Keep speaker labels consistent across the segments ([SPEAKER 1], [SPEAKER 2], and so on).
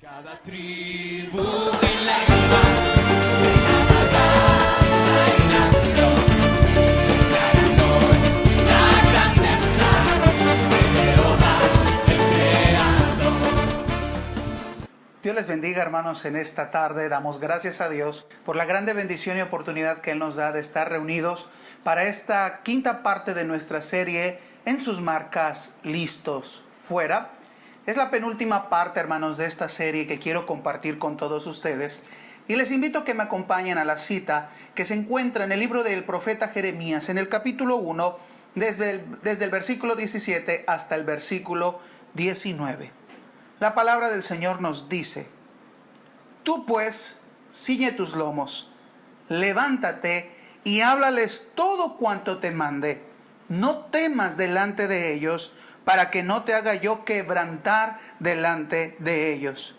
[SPEAKER 1] Cada tribu y lengua, de cada raza y nación, declaran hoy la grandeza de Jehová, el Creador.
[SPEAKER 2] Dios les bendiga, hermanos, en esta tarde. Damos gracias a Dios por la grande bendición y oportunidad que Él nos da de estar reunidos para esta quinta parte de nuestra serie En sus marcas, listos, fuera. Es la penúltima parte, hermanos, de esta serie que quiero compartir con todos ustedes. Y les invito a que me acompañen a la cita que se encuentra en el libro del profeta Jeremías, en el capítulo 1, desde el versículo 17 hasta el versículo 19. La palabra del Señor nos dice: Tú pues, ciñe tus lomos, levántate y háblales todo cuanto te mande. No temas delante de ellos, para que no te haga yo quebrantar delante de ellos.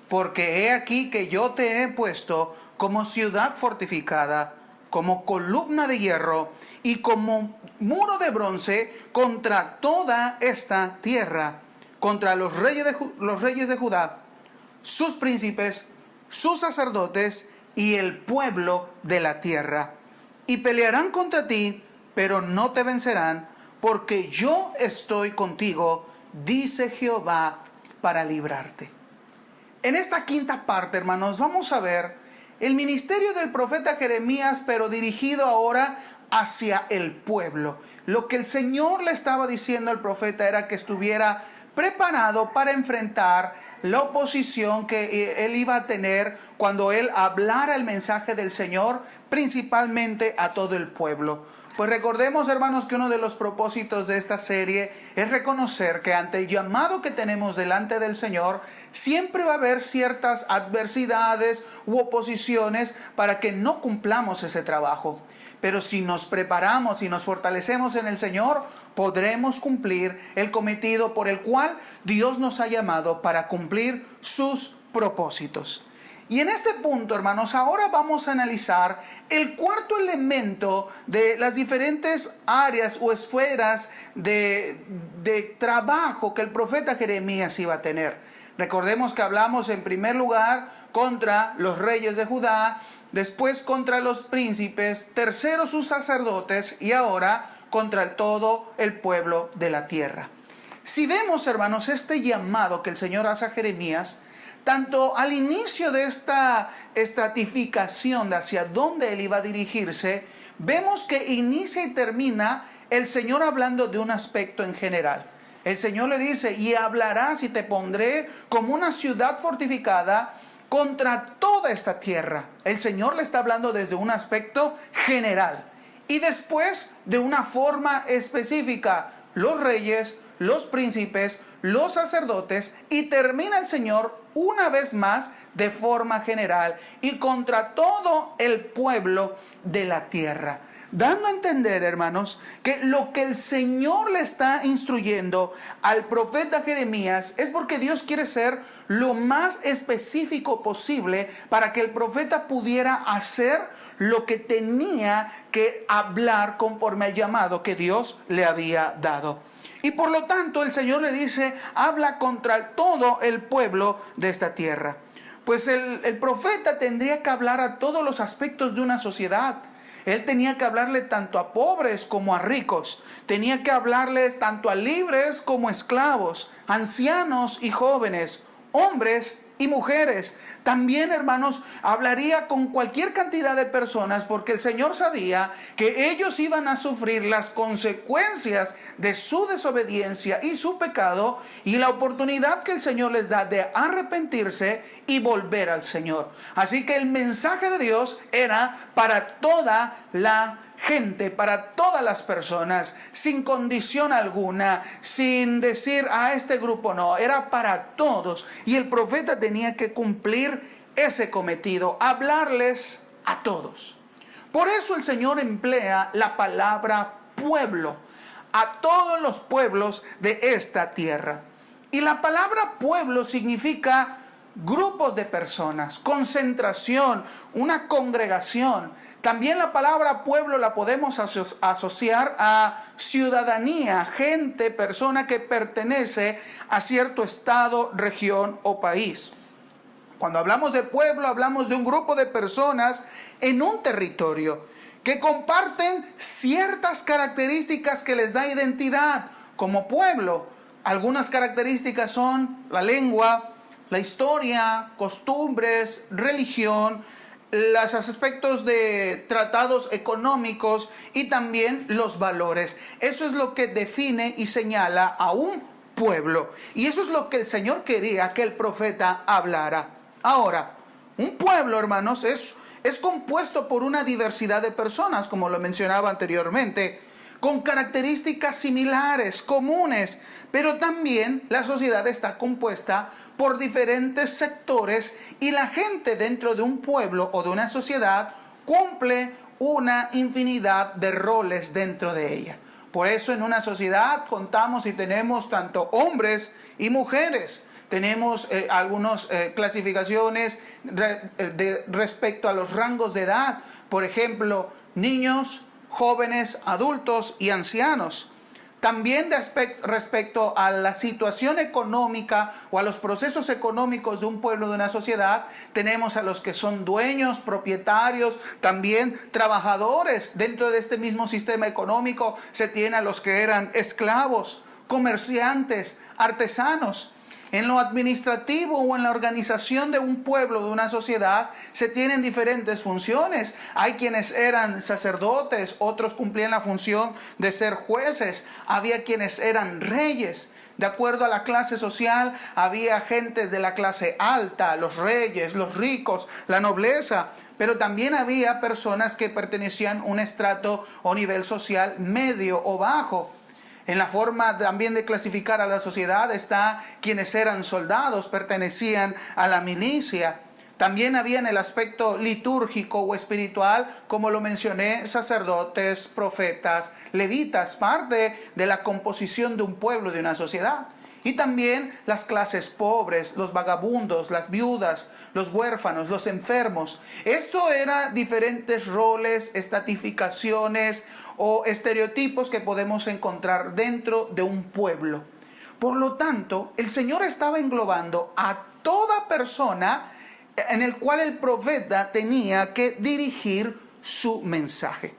[SPEAKER 2] Porque he aquí que yo te he puesto como ciudad fortificada, como columna de hierro y como muro de bronce contra toda esta tierra, contra los reyes de Judá, sus príncipes, sus sacerdotes y el pueblo de la tierra. Y pelearán contra ti, pero no te vencerán, porque yo estoy contigo, dice Jehová, para librarte. En esta quinta parte, hermanos, vamos a ver el ministerio del profeta Jeremías, pero dirigido ahora hacia el pueblo. Lo que el Señor le estaba diciendo al profeta era que estuviera preparado para enfrentar la oposición que él iba a tener cuando él hablara el mensaje del Señor, principalmente a todo el pueblo. Pues recordemos, hermanos, que uno de los propósitos de esta serie es reconocer que ante el llamado que tenemos delante del Señor, siempre va a haber ciertas adversidades u oposiciones para que no cumplamos ese trabajo. Pero si nos preparamos y nos fortalecemos en el Señor, podremos cumplir el cometido por el cual Dios nos ha llamado para cumplir sus propósitos. Y en este punto, hermanos, ahora vamos a analizar el cuarto elemento de las diferentes áreas o esferas de trabajo que el profeta Jeremías iba a tener. Recordemos que hablamos en primer lugar contra los reyes de Judá, después contra los príncipes, tercero sus sacerdotes y ahora contra todo el pueblo de la tierra. Si vemos, hermanos, este llamado que el Señor hace a Jeremías, tanto al inicio de esta estratificación de hacia dónde él iba a dirigirse, vemos que inicia y termina el Señor hablando de un aspecto en general. El Señor le dice: y hablarás y te pondré como una ciudad fortificada contra toda esta tierra. El Señor le está hablando desde un aspecto general. Y después, de una forma específica, los reyes, los príncipes, los sacerdotes, y termina el Señor una vez más de forma general y contra todo el pueblo de la tierra. Dando a entender, hermanos, que lo que el Señor le está instruyendo al profeta Jeremías es porque Dios quiere ser lo más específico posible para que el profeta pudiera hacer lo que tenía que hablar conforme al llamado que Dios le había dado. Y por lo tanto el Señor le dice: habla contra todo el pueblo de esta tierra. Pues el profeta tendría que hablar a todos los aspectos de una sociedad. Él tenía que hablarle tanto a pobres como a ricos. Tenía que hablarles tanto a libres como a esclavos, ancianos y jóvenes, hombres y mujeres. También, hermanos, hablaría con cualquier cantidad de personas, porque el Señor sabía que ellos iban a sufrir las consecuencias de su desobediencia y su pecado, y la oportunidad que el Señor les da de arrepentirse y volver al Señor. Así que el mensaje de Dios era para toda la gente, para todas las personas, sin condición alguna, sin decir a este grupo no, era para todos. Y el profeta tenía que cumplir ese cometido, hablarles a todos. Por eso el Señor emplea la palabra pueblo, a todos los pueblos de esta tierra. Y la palabra pueblo significa grupos de personas, concentración, una congregación. También la palabra pueblo la podemos asociar a ciudadanía, gente, persona que pertenece a cierto estado, región o país. Cuando hablamos de pueblo, hablamos de un grupo de personas en un territorio que comparten ciertas características que les da identidad como pueblo. Algunas características son la lengua, la historia, costumbres, religión, los aspectos de tratados económicos y también los valores. Eso es lo que define y señala a un pueblo. Y eso es lo que el Señor quería que el profeta hablara. Ahora, un pueblo, hermanos, es compuesto por una diversidad de personas, como lo mencionaba anteriormente, con características similares, comunes, pero también la sociedad está compuesta por diferentes sectores y la gente dentro de un pueblo o de una sociedad cumple una infinidad de roles dentro de ella. Por eso en una sociedad contamos y tenemos tanto hombres y mujeres. Tenemos algunas clasificaciones respecto a los rangos de edad. Por ejemplo, niños, jóvenes, adultos y ancianos. También respecto a la situación económica o a los procesos económicos de un pueblo, de una sociedad, tenemos a los que son dueños, propietarios, también trabajadores. Dentro de este mismo sistema económico se tiene a los que eran esclavos, comerciantes, artesanos. En lo administrativo o en la organización de un pueblo, de una sociedad, se tienen diferentes funciones. Hay quienes eran sacerdotes, otros cumplían la función de ser jueces. Había quienes eran reyes. De acuerdo a la clase social, había gentes de la clase alta, los reyes, los ricos, la nobleza. Pero también había personas que pertenecían a un estrato o nivel social medio o bajo. En la forma también de clasificar a la sociedad está quienes eran soldados, pertenecían a la milicia. También había en el aspecto litúrgico o espiritual, como lo mencioné, sacerdotes, profetas, levitas, parte de la composición de un pueblo, de una sociedad. Y también las clases pobres, los vagabundos, las viudas, los huérfanos, los enfermos. Esto eran diferentes roles, estratificaciones o estereotipos que podemos encontrar dentro de un pueblo. Por lo tanto, el Señor estaba englobando a toda persona en el cual el profeta tenía que dirigir su mensaje.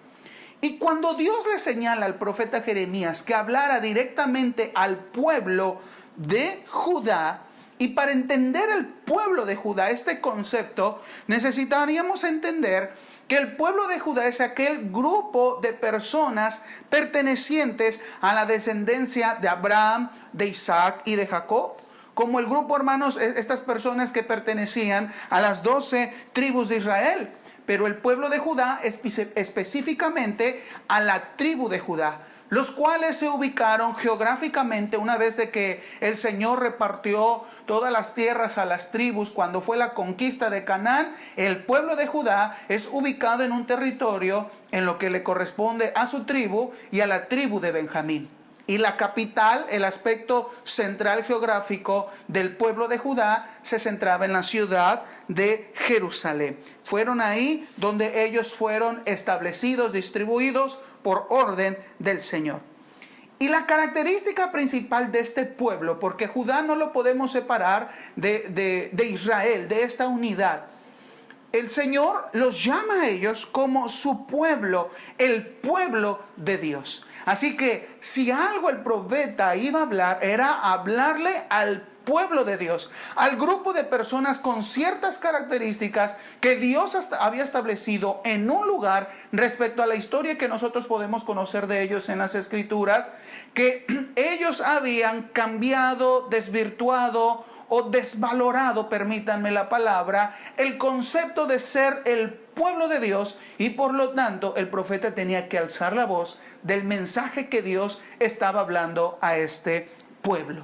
[SPEAKER 2] Y cuando Dios le señala al profeta Jeremías que hablara directamente al pueblo de Judá, y para entender el pueblo de Judá, este concepto, necesitaríamos entender que el pueblo de Judá es aquel grupo de personas pertenecientes a la descendencia de Abraham, de Isaac y de Jacob. Como el grupo, hermanos, estas personas que pertenecían a las 12 tribus de Israel. Pero el pueblo de Judá específicamente a la tribu de Judá, los cuales se ubicaron geográficamente una vez de que el Señor repartió todas las tierras a las tribus cuando fue la conquista de Canaán. El pueblo de Judá es ubicado en un territorio en lo que le corresponde a su tribu y a la tribu de Benjamín. Y la capital, el aspecto central geográfico del pueblo de Judá, se centraba en la ciudad de Jerusalén. Fueron ahí donde ellos fueron establecidos, distribuidos por orden del Señor. Y la característica principal de este pueblo, porque Judá no lo podemos separar de Israel, de esta unidad. El Señor los llama a ellos como su pueblo, el pueblo de Dios. Así que si algo el profeta iba a hablar, era hablarle al pueblo de Dios, al grupo de personas con ciertas características que Dios había establecido en un lugar respecto a la historia que nosotros podemos conocer de ellos en las Escrituras, que ellos habían cambiado, desvirtuado o desvalorado, permítanme la palabra, el concepto de ser el pueblo de Dios, y por lo tanto el profeta tenía que alzar la voz del mensaje que Dios estaba hablando a este pueblo.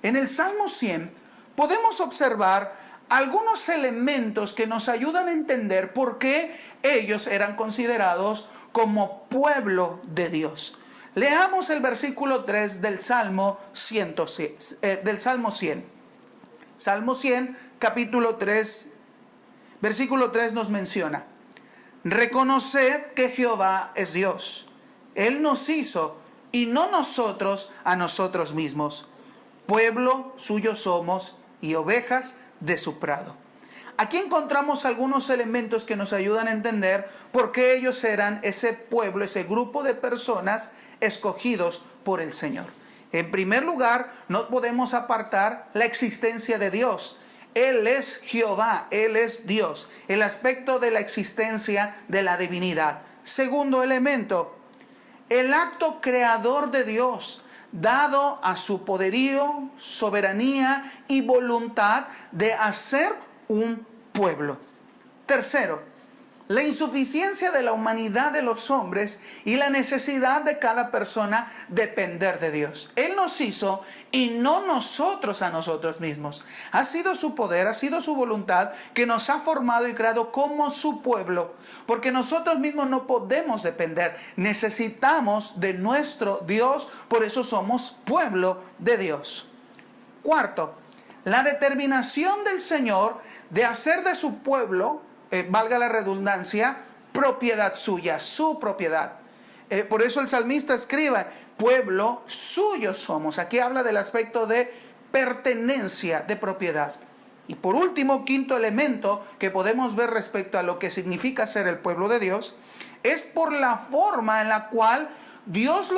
[SPEAKER 2] En el Salmo 100 podemos observar algunos elementos que nos ayudan a entender por qué ellos eran considerados como pueblo de Dios. Leamos el versículo 3 del Salmo 100. Salmo 100, capítulo 3, versículo 3 nos menciona: reconoced que Jehová es Dios. Él nos hizo y no nosotros a nosotros mismos. Pueblo suyo somos y ovejas de su prado. Aquí encontramos algunos elementos que nos ayudan a entender por qué ellos eran ese pueblo, ese grupo de personas escogidos por el Señor. En primer lugar, no podemos apartar la existencia de Dios. Él es Jehová, Él es Dios, el aspecto de la existencia de la divinidad. Segundo elemento, el acto creador de Dios, dado a su poderío, soberanía y voluntad de hacer un pueblo. Tercero, la insuficiencia de la humanidad de los hombres y la necesidad de cada persona depender de Dios. Él nos hizo y no nosotros a nosotros mismos. Ha sido su poder, ha sido su voluntad que nos ha formado y creado como su pueblo. Porque nosotros mismos no podemos depender. Necesitamos de nuestro Dios, por eso somos pueblo de Dios. Cuarto, la determinación del Señor de hacer de su pueblo, valga la redundancia, propiedad suya, su propiedad. Por eso el salmista escribe, pueblo suyo somos. Aquí habla del aspecto de pertenencia, de propiedad. Y por último, quinto elemento que podemos ver respecto a lo que significa ser el pueblo de Dios, es por la forma en la cual Dios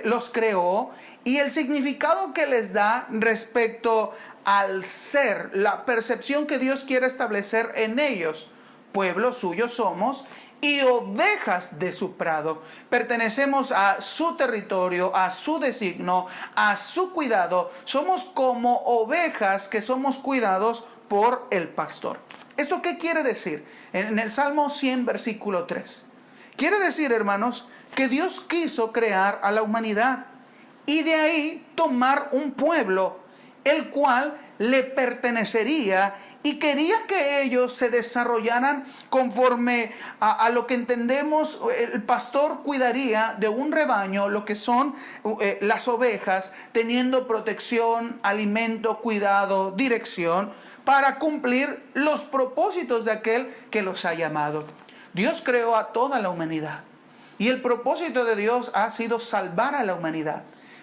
[SPEAKER 2] los creó y el significado que les da respecto al ser, la percepción que Dios quiere establecer en ellos. Pueblo suyo somos y ovejas de su prado. Pertenecemos a su territorio, a su designio, a su cuidado. Somos como ovejas que somos cuidados por el pastor. ¿Esto qué quiere decir? En el Salmo 100, versículo 3. Quiere decir, hermanos, que Dios quiso crear a la humanidad y de ahí tomar un pueblo, el cual le pertenecería y quería que ellos se desarrollaran conforme a lo que entendemos. El pastor cuidaría de un rebaño, lo que son las ovejas, teniendo protección, alimento, cuidado, dirección, para cumplir los propósitos de aquel que los ha llamado. Dios creó a toda la humanidad y el propósito de Dios ha sido salvar a la humanidad.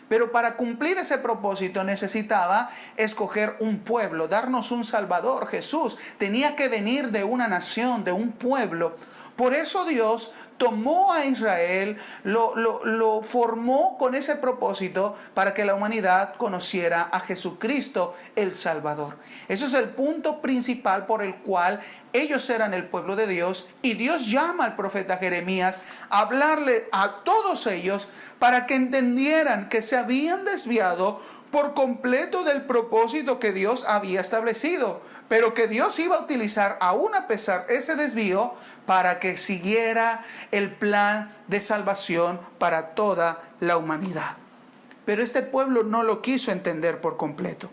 [SPEAKER 2] Pero para cumplir ese propósito necesitaba escoger un pueblo, darnos un Salvador. Jesús tenía que venir de una nación, de un pueblo. Por eso Dios tomó a Israel, lo formó con ese propósito para que la humanidad conociera a Jesucristo el Salvador. Ese es el punto principal por el cual ellos eran el pueblo de Dios, y Dios llama al profeta Jeremías a hablarle a todos ellos para que entendieran que se habían desviado por completo del propósito que Dios había establecido, pero que Dios iba a utilizar aún a pesar de ese desvío para que siguiera el plan de salvación para toda la humanidad. Pero este pueblo no lo quiso entender por completo.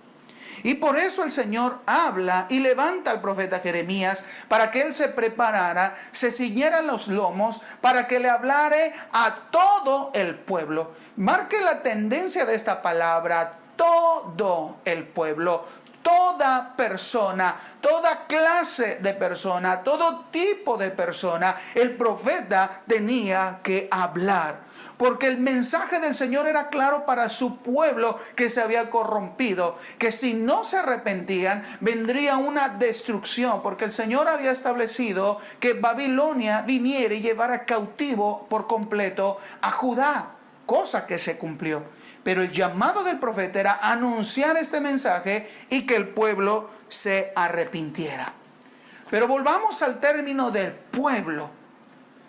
[SPEAKER 2] Y por eso el Señor habla y levanta al profeta Jeremías para que él se preparara, se ciñera los lomos, para que le hablare a todo el pueblo. Marque la tendencia de esta palabra, todo el pueblo, toda persona, toda clase de persona, todo tipo de persona. El profeta tenía que hablar. Porque el mensaje del Señor era claro para su pueblo que se había corrompido, que si no se arrepentían vendría una destrucción, porque el Señor había establecido que Babilonia viniera y llevara cautivo por completo a Judá, cosa que se cumplió. Pero el llamado del profeta era anunciar este mensaje y que el pueblo se arrepintiera. Pero volvamos al término del pueblo.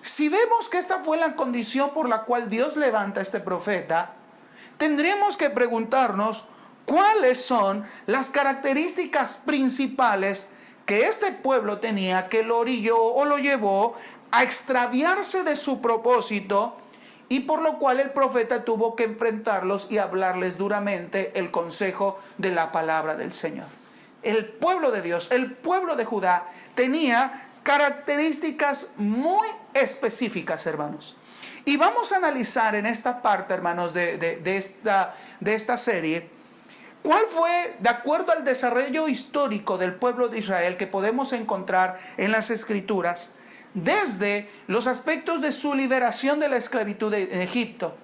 [SPEAKER 2] Si vemos que esta fue la condición por la cual Dios levanta a este profeta, tendremos que preguntarnos cuáles son las características principales que este pueblo tenía, que lo orilló o lo llevó a extraviarse de su propósito, y por lo cual el profeta tuvo que enfrentarlos y hablarles duramente el consejo de la palabra del Señor. El pueblo de Dios, el pueblo de Judá, tenía características muy específicas, hermanos. Y vamos a analizar en esta parte, hermanos, de esta serie, cuál fue, de acuerdo al desarrollo histórico del pueblo de Israel que podemos encontrar en las Escrituras, desde los aspectos de su liberación de la esclavitud en Egipto,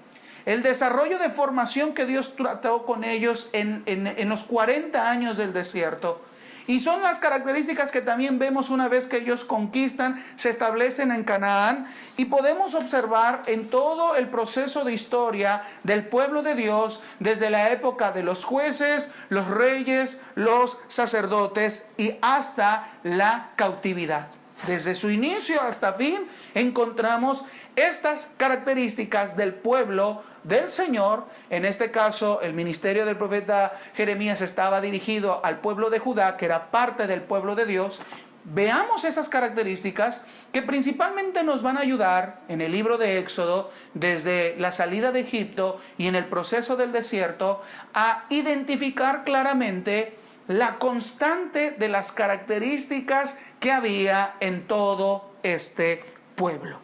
[SPEAKER 2] el desarrollo de formación que Dios trató con ellos en los 40 años del desierto, Y son las características que también vemos una vez que ellos conquistan, se establecen en Canaán. Y podemos observar en todo el proceso de historia del pueblo de Dios, desde la época de los jueces, los reyes, los sacerdotes y hasta la cautividad. Desde su inicio hasta fin encontramos estas características del pueblo del Señor. En este caso, el ministerio del profeta Jeremías estaba dirigido al pueblo de Judá, que era parte del pueblo de Dios. Veamos esas características que principalmente nos van a ayudar en el libro de Éxodo, desde la salida de Egipto y en el proceso del desierto, a identificar claramente la constante de las características que había en todo este pueblo.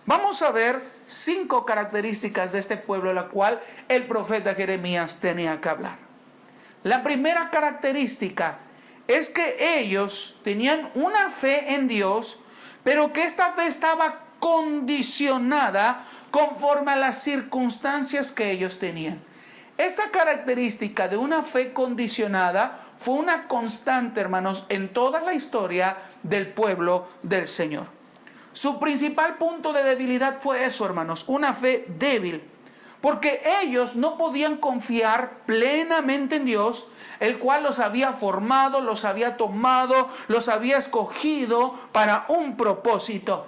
[SPEAKER 2] Vamos a ver 5 características de este pueblo, la cual el profeta Jeremías tenía que hablar. La primera característica es que ellos tenían una fe en Dios, pero que esta fe estaba condicionada conforme a las circunstancias que ellos tenían. Esta característica de una fe condicionada fue una constante, hermanos, en toda la historia del pueblo del Señor. Su principal punto de debilidad fue eso, hermanos, una fe débil, porque ellos no podían confiar plenamente en Dios, el cual los había formado, los había tomado, los había escogido para un propósito.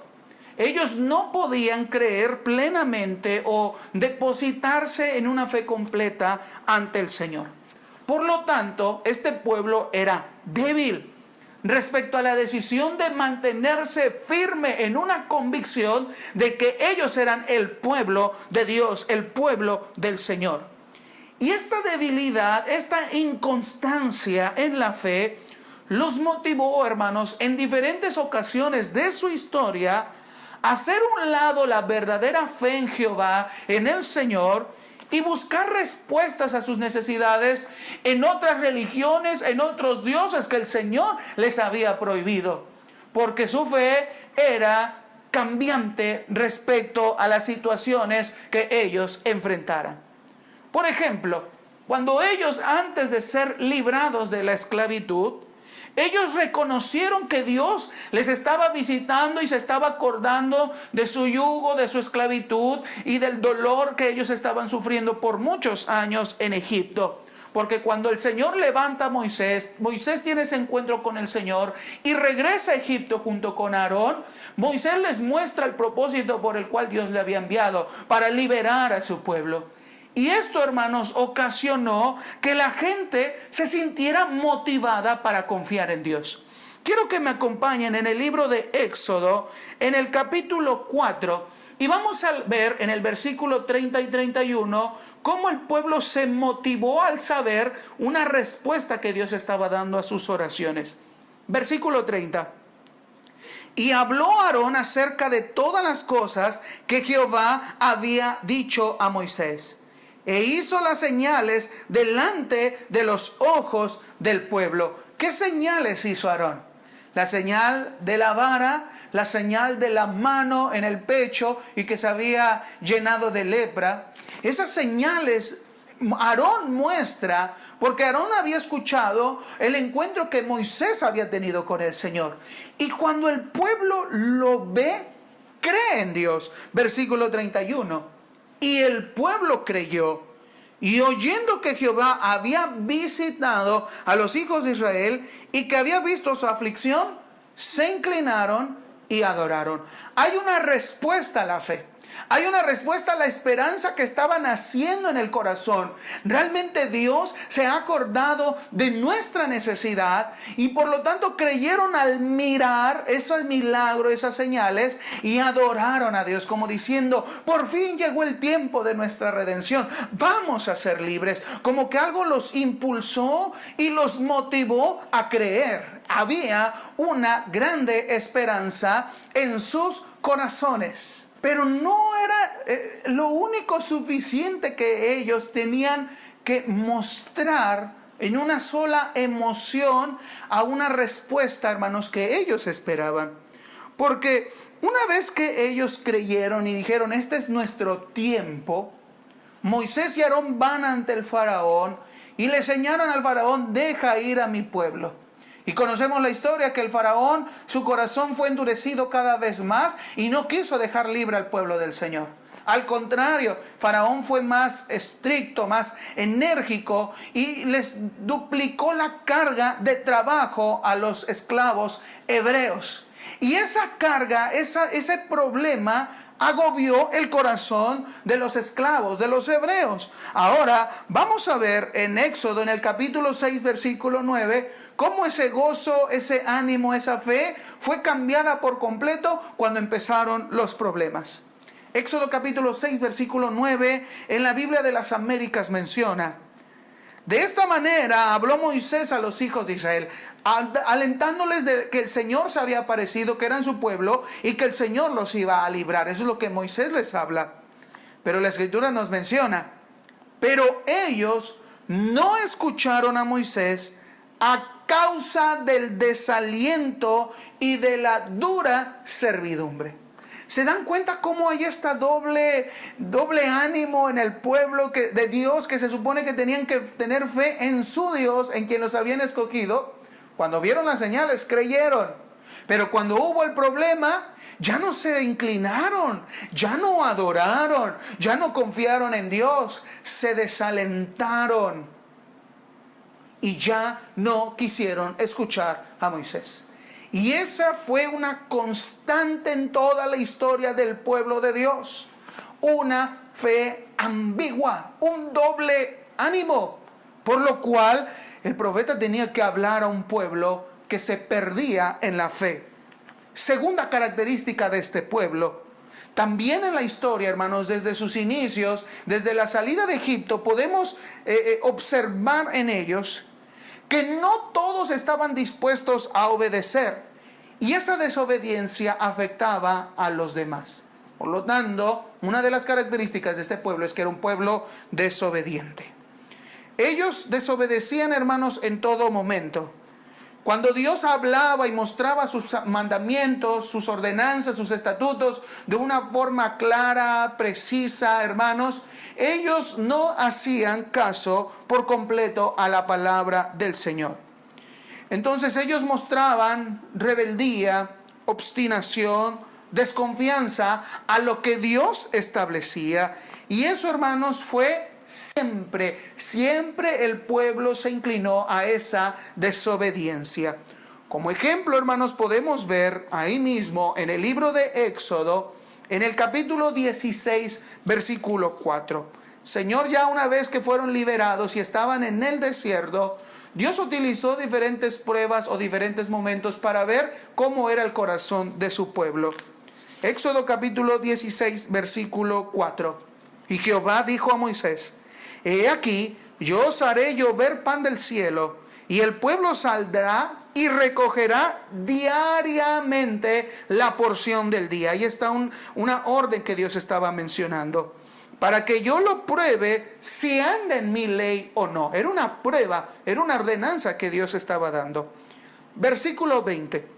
[SPEAKER 2] Ellos no podían creer plenamente o depositarse en una fe completa ante el Señor. Por lo tanto, este pueblo era débil respecto a la decisión de mantenerse firme en una convicción de que ellos eran el pueblo de Dios, el pueblo del Señor. Y esta debilidad, esta inconstancia en la fe, los motivó, hermanos, en diferentes ocasiones de su historia, a hacer un lado la verdadera fe en Jehová, en el Señor, y buscar respuestas a sus necesidades en otras religiones, en otros dioses que el Señor les había prohibido, porque su fe era cambiante respecto a las situaciones que ellos enfrentaran. Por ejemplo, cuando ellos, antes de ser librados de la esclavitud, ellos reconocieron que Dios les estaba visitando y se estaba acordando de su yugo, de su esclavitud y del dolor que ellos estaban sufriendo por muchos años en Egipto. Porque cuando el Señor levanta a Moisés, Moisés tiene ese encuentro con el Señor y regresa a Egipto junto con Aarón. Moisés les muestra el propósito por el cual Dios le había enviado, para liberar a su pueblo. Y esto, hermanos, ocasionó que la gente se sintiera motivada para confiar en Dios. Quiero que me acompañen en el libro de Éxodo, en el capítulo 4, y vamos a ver en el versículo 30 y 31 cómo el pueblo se motivó al saber una respuesta que Dios estaba dando a sus oraciones. Versículo 30. Y habló Aarón acerca de todas las cosas que Jehová había dicho a Moisés, e hizo las señales delante de los ojos del pueblo. ¿Qué señales hizo Aarón? La señal de la vara, la señal de la mano en el pecho y que se había llenado de lepra. Esas señales Aarón muestra, porque Aarón había escuchado el encuentro que Moisés había tenido con el Señor. Y cuando el pueblo lo ve, cree en Dios. Versículo 31. Y el pueblo creyó, y oyendo que Jehová había visitado a los hijos de Israel y que había visto su aflicción, se inclinaron y adoraron. Hay una respuesta a la fe. Hay una respuesta a la esperanza que estaba naciendo en el corazón. Realmente Dios se ha acordado de nuestra necesidad y por lo tanto creyeron al mirar ese milagro, esas señales, y adoraron a Dios como diciendo, por fin llegó el tiempo de nuestra redención. Vamos a ser libres. Como que algo los impulsó y los motivó a creer. Había una grande esperanza en sus corazones. Pero no era lo único suficiente que ellos tenían que mostrar en una sola emoción a una respuesta, hermanos, que ellos esperaban. Porque una vez que ellos creyeron y dijeron, este es nuestro tiempo, Moisés y Aarón van ante el faraón y le señalan al faraón, deja ir a mi pueblo. Y conocemos la historia que el faraón, su corazón fue endurecido cada vez más y no quiso dejar libre al pueblo del Señor. Al contrario, Faraón fue más estricto, más enérgico y les duplicó la carga de trabajo a los esclavos hebreos. Y esa carga, ese problema agobió el corazón de los esclavos, de los hebreos. Ahora vamos a ver en Éxodo, en el capítulo 6, versículo 9, cómo ese gozo, ese ánimo, esa fe fue cambiada por completo cuando empezaron los problemas. Éxodo capítulo 6, versículo 9, en la Biblia de las Américas menciona: de esta manera habló Moisés a los hijos de Israel, alentándoles de que el Señor se había aparecido, que eran su pueblo, y que el Señor los iba a librar. Eso es lo que Moisés les habla. Pero la Escritura nos menciona: pero ellos no escucharon a Moisés a causa del desaliento y de la dura servidumbre. ¿Se dan cuenta cómo hay esta doble ánimo en el pueblo de Dios, que se supone que tenían que tener fe en su Dios, en quien los habían escogido? Cuando vieron las señales, creyeron. Pero cuando hubo el problema, ya no se inclinaron, ya no adoraron, ya no confiaron en Dios, se desalentaron y ya no quisieron escuchar a Moisés. Y esa fue una constante en toda la historia del pueblo de Dios. Una fe ambigua, un doble ánimo. Por lo cual el profeta tenía que hablar a un pueblo que se perdía en la fe. Segunda característica de este pueblo. También en la historia, hermanos, desde sus inicios, desde la salida de Egipto, podemos observar en ellos que no todos estaban dispuestos a obedecer, y esa desobediencia afectaba a los demás. Por lo tanto, una de las características de este pueblo es que era un pueblo desobediente. Ellos desobedecían, hermanos, en todo momento. Cuando Dios hablaba y mostraba sus mandamientos, sus ordenanzas, sus estatutos de una forma clara, precisa, hermanos, ellos no hacían caso por completo a la palabra del Señor. Entonces ellos mostraban rebeldía, obstinación, desconfianza a lo que Dios establecía. Y eso, hermanos, fue siempre el pueblo se inclinó a esa desobediencia. Como ejemplo, hermanos, podemos ver ahí mismo en el libro de Éxodo, en el capítulo 16, versículo 4. Señor, ya una vez que fueron liberados y estaban en el desierto, Dios utilizó diferentes pruebas o diferentes momentos para ver cómo era el corazón de su pueblo. Éxodo capítulo 16, versículo 4. Y Jehová dijo a Moisés: he aquí, yo os haré llover pan del cielo, y el pueblo saldrá y recogerá diariamente la porción del día. Ahí está una orden que Dios estaba mencionando, para que yo lo pruebe si anda en mi ley o no. Era una prueba, era una ordenanza que Dios estaba dando. Versículo 20.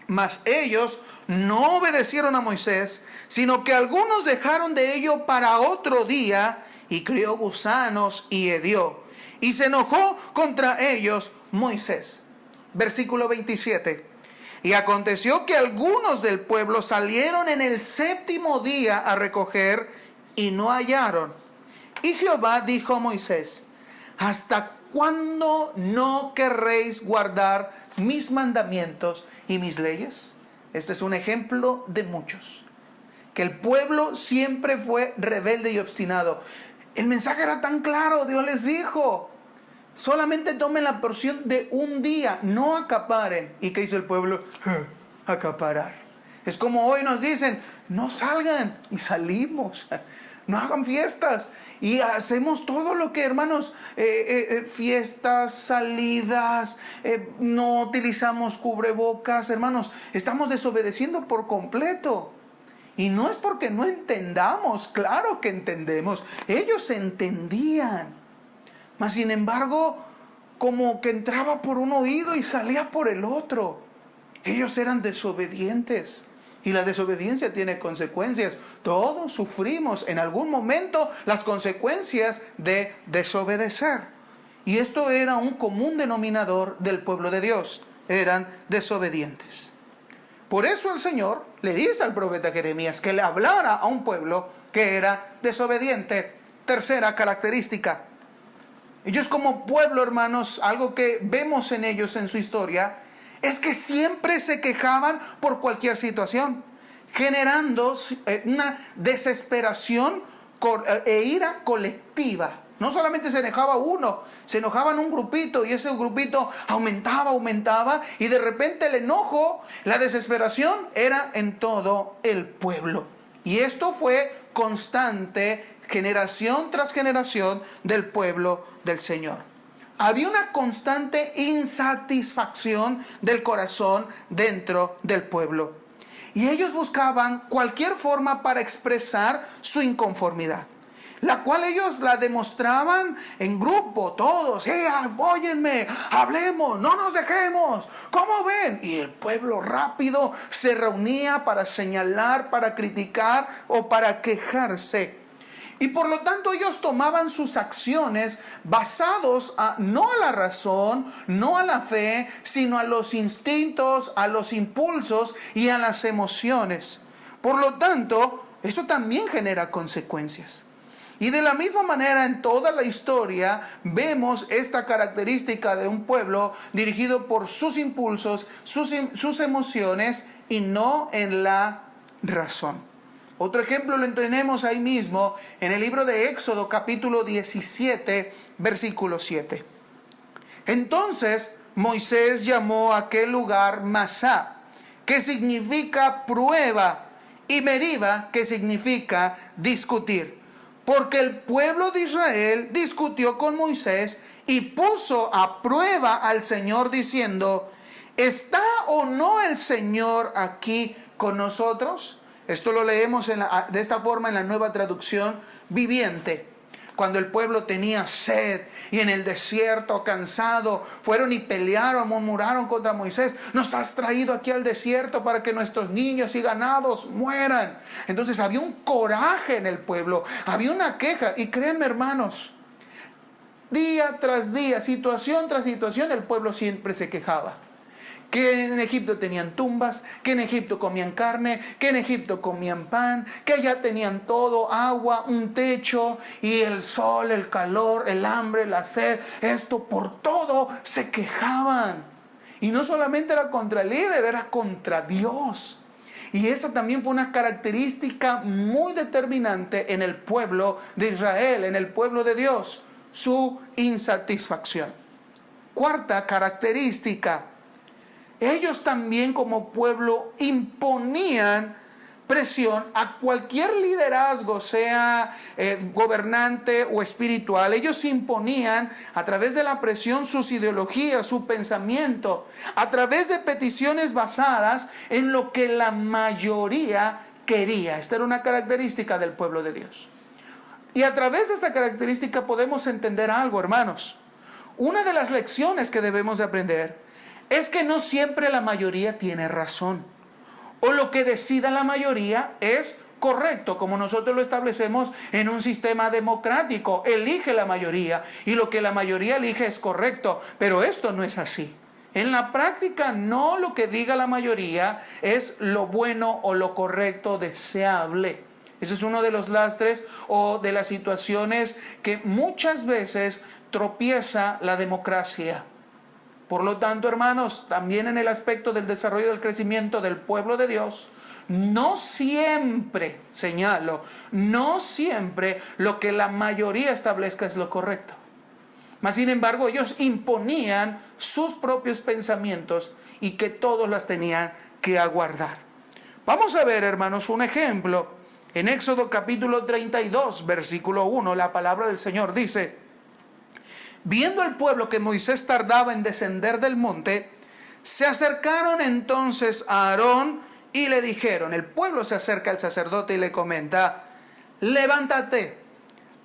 [SPEAKER 2] Mas ellos no obedecieron a Moisés, sino que algunos dejaron de ello para otro día, y crió gusanos y hedió. Y se enojó contra ellos Moisés. Versículo 27. Y aconteció que algunos del pueblo salieron en el séptimo día a recoger, y no hallaron. Y Jehová dijo a Moisés: ¿hasta cuándo no querréis guardar mis mandamientos y mis leyes? Este es un ejemplo de muchos, que el pueblo siempre fue rebelde y obstinado. El mensaje era tan claro. Dios les dijo: solamente tomen la porción de un día, no acaparen. ¿Y qué hizo el pueblo? Acaparar. Es como hoy nos dicen: no salgan, y salimos. No hagan fiestas, y hacemos todo lo que, hermanos, fiestas, salidas, no utilizamos cubrebocas, hermanos. Estamos desobedeciendo por completo. Y no es porque no entendamos, claro que entendemos. Ellos entendían, mas sin embargo, como que entraba por un oído y salía por el otro. Ellos eran desobedientes. Y la desobediencia tiene consecuencias. Todos sufrimos en algún momento las consecuencias de desobedecer. Y esto era un común denominador del pueblo de Dios. Eran desobedientes. Por eso el Señor le dice al profeta Jeremías que le hablara a un pueblo que era desobediente. Tercera característica. Ellos como pueblo, hermanos, algo que vemos en ellos en su historia, es que siempre se quejaban por cualquier situación, generando una desesperación e ira colectiva. No solamente se enojaba uno, se enojaban un grupito y ese grupito aumentaba y de repente el enojo, la desesperación era en todo el pueblo. Y esto fue constante, generación tras generación del pueblo del Señor. Había una constante insatisfacción del corazón dentro del pueblo. Y ellos buscaban cualquier forma para expresar su inconformidad, la cual ellos la demostraban en grupo, todos. Óyenme, hablemos, no nos dejemos. ¿Cómo ven? Y el pueblo rápido se reunía para señalar, para criticar o para quejarse. Y por lo tanto ellos tomaban sus acciones basados no a la razón, no a la fe, sino a los instintos, a los impulsos y a las emociones. Por lo tanto, eso también genera consecuencias. Y de la misma manera en toda la historia vemos esta característica de un pueblo dirigido por sus impulsos, sus emociones y no en la razón. Otro ejemplo lo tenemos ahí mismo en el libro de Éxodo capítulo 17 versículo 7. Entonces Moisés llamó a aquel lugar Masá, que significa prueba, y Meriba, que significa discutir. Porque el pueblo de Israel discutió con Moisés y puso a prueba al Señor diciendo: ¿está o no el Señor aquí con nosotros? Esto lo leemos de esta forma en la Nueva Traducción Viviente. Cuando el pueblo tenía sed y en el desierto cansado, fueron y pelearon, murmuraron contra Moisés: nos has traído aquí al desierto para que nuestros niños y ganados mueran. Entonces había un coraje en el pueblo, había una queja. Y créanme, hermanos, día tras día, situación tras situación, el pueblo siempre se quejaba. Que en Egipto tenían tumbas, que en Egipto comían carne, que en Egipto comían pan, que allá tenían todo, agua, un techo, y el sol, el calor, el hambre, la sed. Esto por todo se quejaban. Y no solamente era contra el líder, era contra Dios. Y esa también fue una característica muy determinante en el pueblo de Israel, en el pueblo de Dios: su insatisfacción. Cuarta característica: ellos también como pueblo imponían presión a cualquier liderazgo, sea gobernante o espiritual. Ellos imponían a través de la presión sus ideologías, su pensamiento, a través de peticiones basadas en lo que la mayoría quería. Esta era una característica del pueblo de Dios. Y a través de esta característica podemos entender algo, hermanos. Una de las lecciones que debemos de aprender es que no siempre la mayoría tiene razón, o lo que decida la mayoría es correcto, como nosotros lo establecemos en un sistema democrático. Elige la mayoría y lo que la mayoría elige es correcto, pero esto no es así. En la práctica, no lo que diga la mayoría es lo bueno o lo correcto, deseable. Ese es uno de los lastres o de las situaciones que muchas veces tropieza la democracia. Por lo tanto, hermanos, también en el aspecto del desarrollo y del crecimiento del pueblo de Dios, no siempre, señalo, no siempre lo que la mayoría establezca es lo correcto. Mas, sin embargo, ellos imponían sus propios pensamientos y que todos las tenían que aguardar. Vamos a ver, hermanos, un ejemplo. En Éxodo capítulo 32, versículo 1, la palabra del Señor dice: viendo el pueblo que Moisés tardaba en descender del monte, se acercaron entonces a Aarón y le dijeron, el pueblo se acerca al sacerdote y le comenta: levántate,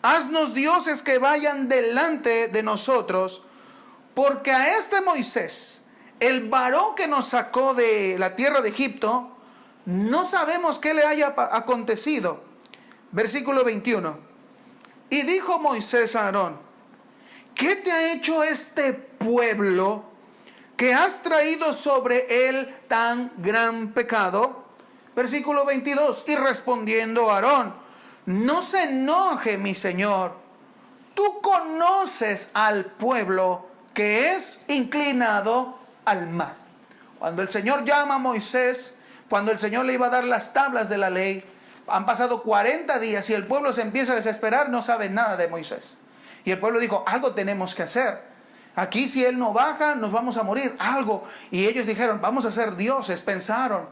[SPEAKER 2] haznos dioses que vayan delante de nosotros, porque a este Moisés, el varón que nos sacó de la tierra de Egipto, no sabemos qué le haya acontecido. Versículo 21. Y dijo Moisés a Aarón: ¿qué te ha hecho este pueblo que has traído sobre él tan gran pecado? Versículo 22, y respondiendo Aarón, no se enoje mi señor, tú conoces al pueblo que es inclinado al mal. Cuando el Señor llama a Moisés, cuando el Señor le iba a dar las tablas de la ley, han pasado 40 días y el pueblo se empieza a desesperar, no sabe nada de Moisés. Y el pueblo dijo, algo tenemos que hacer. Aquí si él no baja, nos vamos a morir, algo. Y ellos dijeron, vamos a ser dioses, pensaron.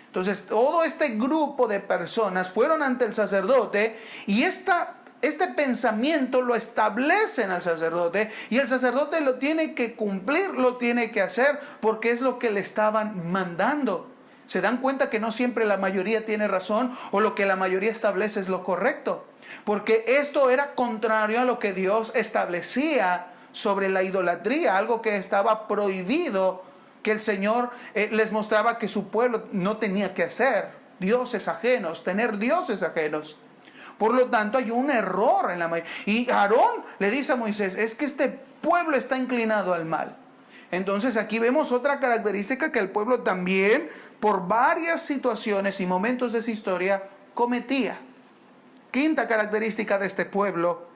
[SPEAKER 2] Entonces todo este grupo de personas fueron ante el sacerdote y este pensamiento lo establecen al sacerdote, y el sacerdote lo tiene que cumplir, lo tiene que hacer, porque es lo que le estaban mandando. Se dan cuenta que no siempre la mayoría tiene razón, o lo que la mayoría establece es lo correcto, porque esto era contrario a lo que Dios establecía sobre la idolatría, algo que estaba prohibido, que el Señor les mostraba que su pueblo no tenía que hacer, dioses ajenos, tener dioses ajenos. Por lo tanto, hay un error en la mayoría. Y Aarón le dice a Moisés, es que este pueblo está inclinado al mal. Entonces aquí vemos otra característica que el pueblo también, por varias situaciones y momentos de su historia, cometía. Quinta característica de este pueblo,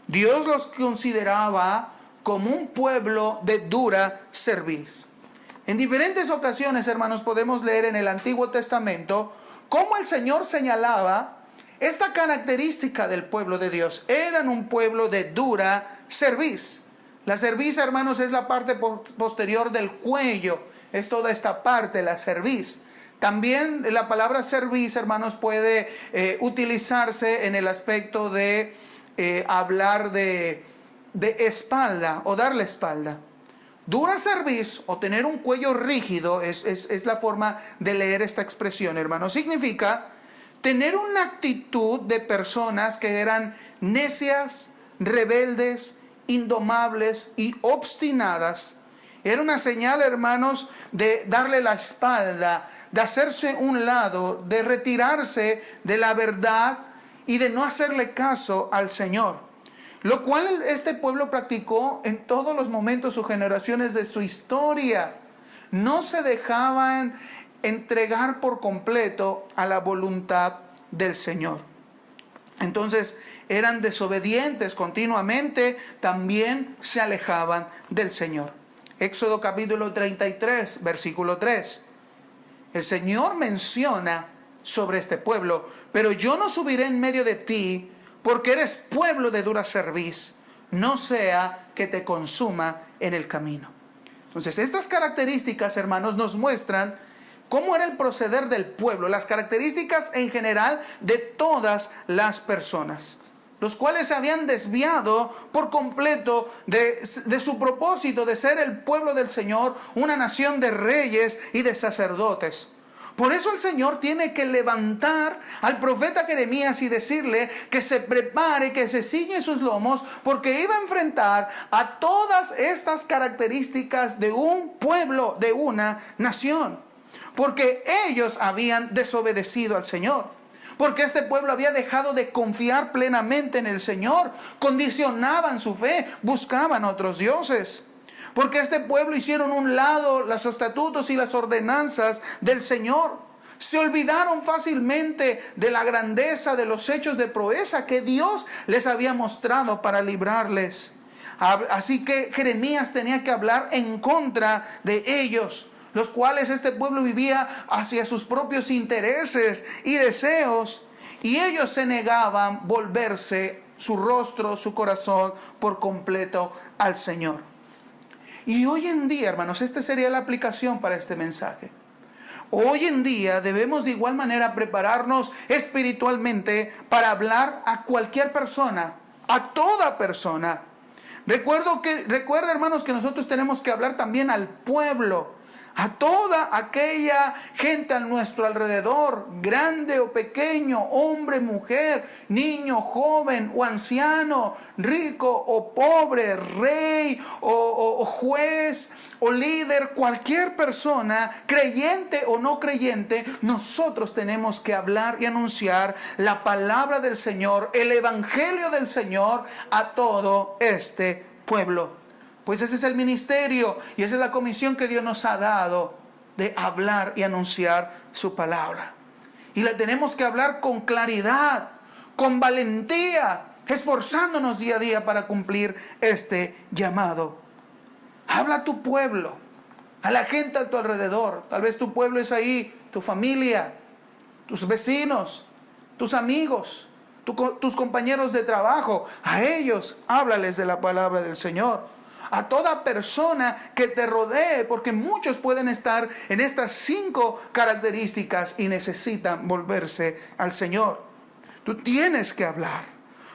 [SPEAKER 2] Dios los consideraba como un pueblo de dura cerviz. En diferentes ocasiones, hermanos, podemos leer en el Antiguo Testamento cómo el Señor señalaba esta característica del pueblo de Dios. Eran un pueblo de dura cerviz. La cerviz, hermanos, es la parte posterior del cuello. Es toda esta parte, la cerviz. También la palabra cerviz, hermanos, puede utilizarse en el aspecto de hablar de espalda o darle espalda. Dura cerviz o tener un cuello rígido es la forma de leer esta expresión, hermanos. Significa tener una actitud de personas que eran necias, rebeldes, indomables y obstinadas. Era una señal, hermanos, de darle la espalda, de hacerse un lado, de retirarse de la verdad y de no hacerle caso al Señor. Lo cual este pueblo practicó en todos los momentos o generaciones de su historia. No se dejaban entregar por completo a la voluntad del Señor. Entonces eran desobedientes continuamente, también se alejaban del Señor. Éxodo capítulo 33, versículo 3. El Señor menciona sobre este pueblo, pero yo no subiré en medio de ti, porque eres pueblo de dura cerviz, no sea que te consuma en el camino. Entonces estas características, hermanos, nos muestran cómo era el proceder del pueblo, las características en general de todas las personas, los cuales se habían desviado por completo de su propósito de ser el pueblo del Señor, una nación de reyes y de sacerdotes. Por eso el Señor tiene que levantar al profeta Jeremías y decirle que se prepare, que se ciñe sus lomos, porque iba a enfrentar a todas estas características de un pueblo, de una nación. Porque ellos habían desobedecido al Señor. Porque este pueblo había dejado de confiar plenamente en el Señor. Condicionaban su fe, buscaban otros dioses. Porque este pueblo hicieron un lado los estatutos y las ordenanzas del Señor. Se olvidaron fácilmente de la grandeza de los hechos de proeza que Dios les había mostrado para librarles. Así que Jeremías tenía que hablar en contra de ellos, los cuales este pueblo vivía hacia sus propios intereses y deseos, y ellos se negaban volverse su rostro, su corazón por completo al Señor. Y hoy en día, hermanos, esta sería la aplicación para este mensaje. Hoy en día debemos de igual manera prepararnos espiritualmente para hablar a cualquier persona, a toda persona. Recuerda, hermanos, que nosotros tenemos que hablar también al pueblo, a toda aquella gente a nuestro alrededor, grande o pequeño, hombre, mujer, niño, joven o anciano, rico o pobre, rey o juez o líder, cualquier persona, creyente o no creyente, nosotros tenemos que hablar y anunciar la palabra del Señor, el evangelio del Señor a todo este pueblo. Pues ese es el ministerio y esa es la comisión que Dios nos ha dado, de hablar y anunciar su palabra. Y la tenemos que hablar con claridad, con valentía, esforzándonos día a día para cumplir este llamado. Habla a tu pueblo, a la gente a tu alrededor. Tal vez tu pueblo es ahí, tu familia, tus vecinos, tus amigos, tus compañeros de trabajo. A ellos háblales de la palabra del Señor. A toda persona que te rodee, porque muchos pueden estar en estas 5 características y necesitan volverse al Señor. Tú tienes que hablar.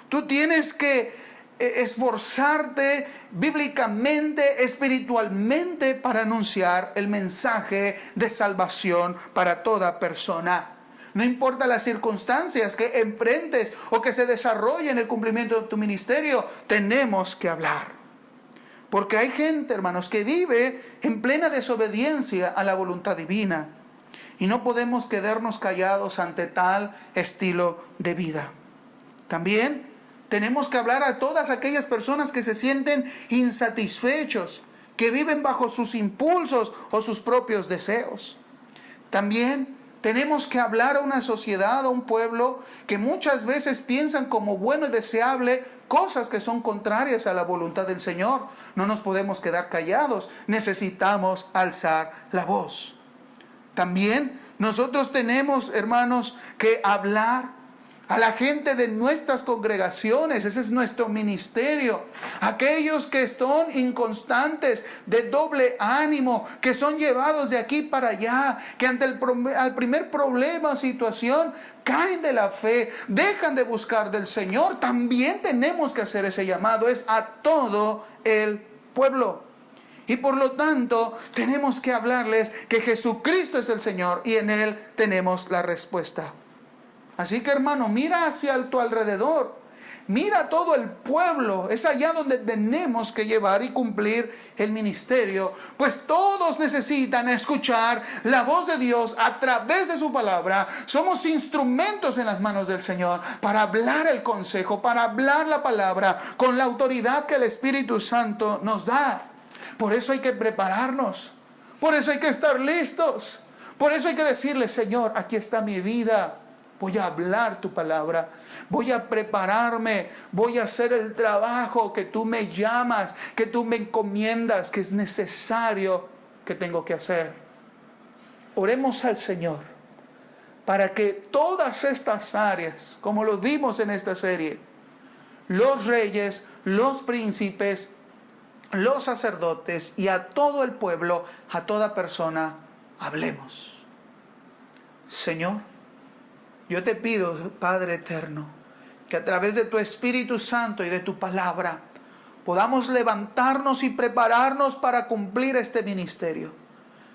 [SPEAKER 2] Tú tienes que esforzarte bíblicamente, espiritualmente, para anunciar el mensaje de salvación para toda persona. No importa las circunstancias que enfrentes o que se desarrollen en el cumplimiento de tu ministerio, tenemos que hablar. Porque hay gente, hermanos, que vive en plena desobediencia a la voluntad divina. Y no podemos quedarnos callados ante tal estilo de vida. También tenemos que hablar a todas aquellas personas que se sienten insatisfechos, que viven bajo sus impulsos o sus propios deseos. También tenemos que hablar a una sociedad, a un pueblo que muchas veces piensan como bueno y deseable cosas que son contrarias a la voluntad del Señor. No nos podemos quedar callados, necesitamos alzar la voz. También nosotros tenemos, hermanos, que hablar a la gente de nuestras congregaciones. Ese es nuestro ministerio. Aquellos que son inconstantes, de doble ánimo, que son llevados de aquí para allá, que ante al primer problema o situación caen de la fe, dejan de buscar del Señor. También tenemos que hacer ese llamado. Es a todo el pueblo. Y por lo tanto, tenemos que hablarles que Jesucristo es el Señor y en Él tenemos la respuesta. Así que, hermano, mira hacia tu alrededor. Mira todo el pueblo. Es allá donde tenemos que llevar y cumplir el ministerio. Pues todos necesitan escuchar la voz de Dios a través de su palabra. Somos instrumentos en las manos del Señor para hablar el consejo, para hablar la palabra con la autoridad que el Espíritu Santo nos da. Por eso hay que prepararnos. Por eso hay que estar listos. Por eso hay que decirle: Señor, aquí está mi vida. Voy a hablar tu palabra. Voy a prepararme. Voy a hacer el trabajo que tú me llamas, que tú me encomiendas, que es necesario que tengo que hacer. Oremos al Señor para que todas estas áreas, como lo vimos en esta serie, los reyes, los príncipes, los sacerdotes y a todo el pueblo, a toda persona, hablemos. Señor, yo te pido, Padre eterno, que a través de tu Espíritu Santo y de tu palabra podamos levantarnos y prepararnos para cumplir este ministerio.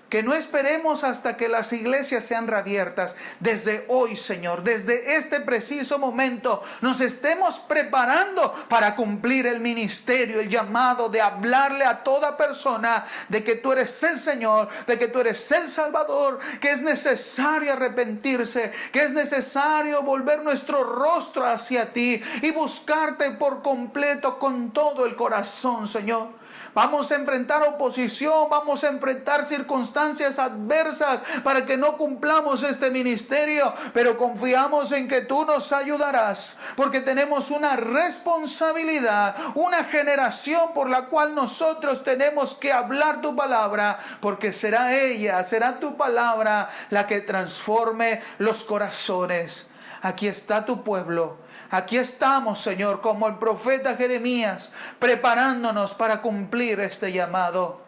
[SPEAKER 2] Que no esperemos hasta que las iglesias sean reabiertas. Desde hoy, Señor, desde este preciso momento, nos estemos preparando para cumplir el ministerio, el llamado de hablarle a toda persona de que tú eres el Señor, de que tú eres el Salvador, que es necesario arrepentirse, que es necesario volver nuestro rostro hacia ti y buscarte por completo con todo el corazón, Señor. Vamos a enfrentar oposición, vamos a enfrentar circunstancias adversas para que no cumplamos este ministerio, pero confiamos en que tú nos ayudarás, porque tenemos una responsabilidad, una generación por la cual nosotros tenemos que hablar tu palabra, porque será ella, será tu palabra la que transforme los corazones. Aquí está tu pueblo. Aquí estamos, Señor, como el profeta Jeremías, preparándonos para cumplir este llamado.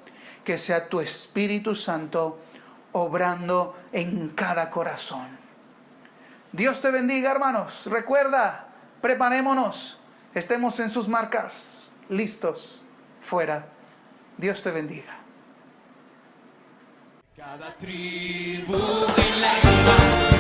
[SPEAKER 2] Que sea tu Espíritu Santo obrando en cada corazón. Dios te bendiga, hermanos. Recuerda, preparémonos. Estemos en sus marcas, listos, fuera. Dios te bendiga.
[SPEAKER 1] Cada tribu y lengua